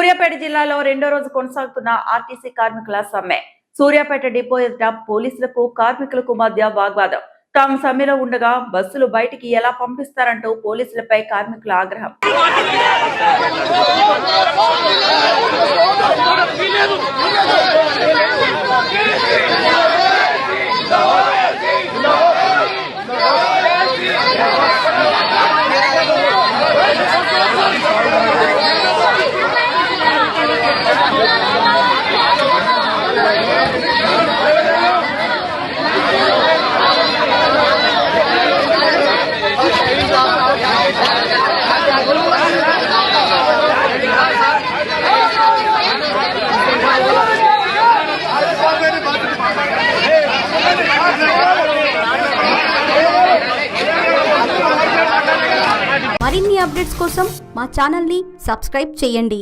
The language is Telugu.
సూర్యాపేట జిల్లాలో రెండో రోజు కొనసాగుతున్న ఆర్టీసీ కార్మికుల సమ్మె. సూర్యాపేట డిపో ఎదుట పోలీసులకు కార్మికులకు మధ్య వాగ్వాదం. తాము సమ్మెలో ఉండగా బస్సులు బయటికి ఎలా పంపిస్తారంటూ పోలీసులపై కార్మికుల ఆగ్రహం. మరిన్ని అప్డేట్స్ కోసం మా ఛానల్ని సబ్స్క్రైబ్ చేయండి.